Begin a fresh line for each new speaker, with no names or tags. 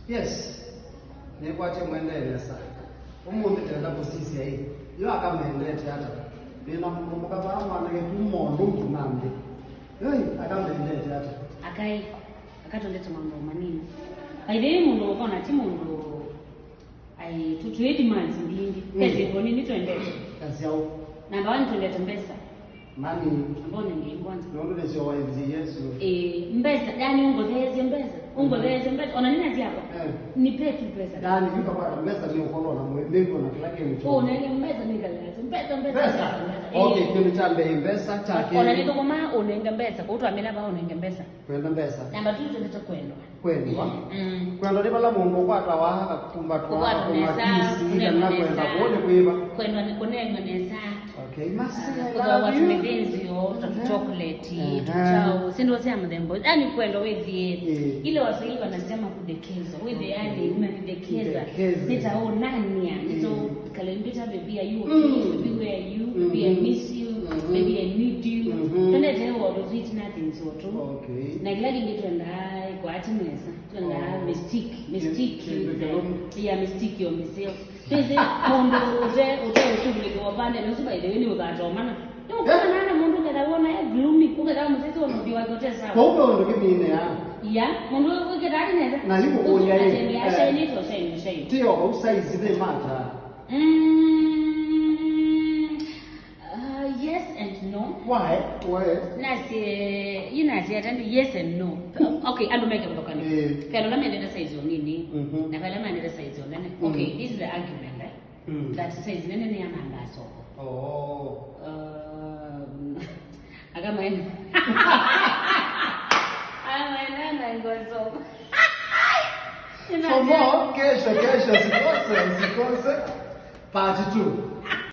Yes. Nekwache mendete sa. Umuntu tenda kusisi yayi. Yo akamendete hata. Bina mumuka ba mwana ke tumondo ngunambe. Hey, akamendete hata.
Akai akatondeta mambo manini. Aidei mundu ukona ti mundu ai tutuye demands ndingi. Pese ngoni ni twendete.
Kazi yao.
Namba 1 twendete mbesa.
Mani
Mbona ngimbanza.
nondo nesio wa Yesu.
Mbesa yani ungodeze mbesa. Ungodeze mbesa. Ona nini azi hapa? Nipe tu pesa.
Yani yuko kwa mbesa ni ukolo na mwenendo na kila kitu.
Oh, nene mbesa nikaleza. Mbesa.
Okay, kile cha mbei mbesa chake.
Ona niko kama unenga mbesa. Kwa utuamela ba unenga mbesa.
Kwenda mbesa.
Namba 2 twendete kwenda.
Kwenda. Kwenda ni bala mungu kwata wa kumba twa
kwenda
na kwenda kuone kuiba.
Kwenda ni kunenga nesa.
Okay, masi.
Kwa watu mebenzi yo, chocolate, tutao, sindo sema dembo. Yani kwenda wewe ile Waswahili wanasema kudekeza. Wewe yani unanidekeza. Nitao nani ya? Nito kalembita baby are you okay? Baby where are you? Baby I miss you. Baby I need you. Twende tena watu vitu nothing so tu.
Okay.
Na kila kitu twenda kwa atimesa. Twenda mystique. Ya mystique yo miseo. Pese kondo ute shughuli kwa pande nusu by the way ni ukatomana. Ukana nana mundu kadaona gloomy ukada msisi wanodi wakote sawa.
Kwa hiyo ndo kimine ya.
Ya, mundu ukada neza.
Na hiyo kuonya yeye.
Ya shine to shine.
Tio usize the matter.
Yes and no.
Why?
Nasi atandi yes and no. Okay, ando make kutoka ni. Kalo lama nenda size nini? Na kalo lama nenda size nene. Okay, this is the argument, right? That says nene ni amanga soko.
Oh.
Agama ene. Ena ngozo.
For more, kesho sikose. Part 2.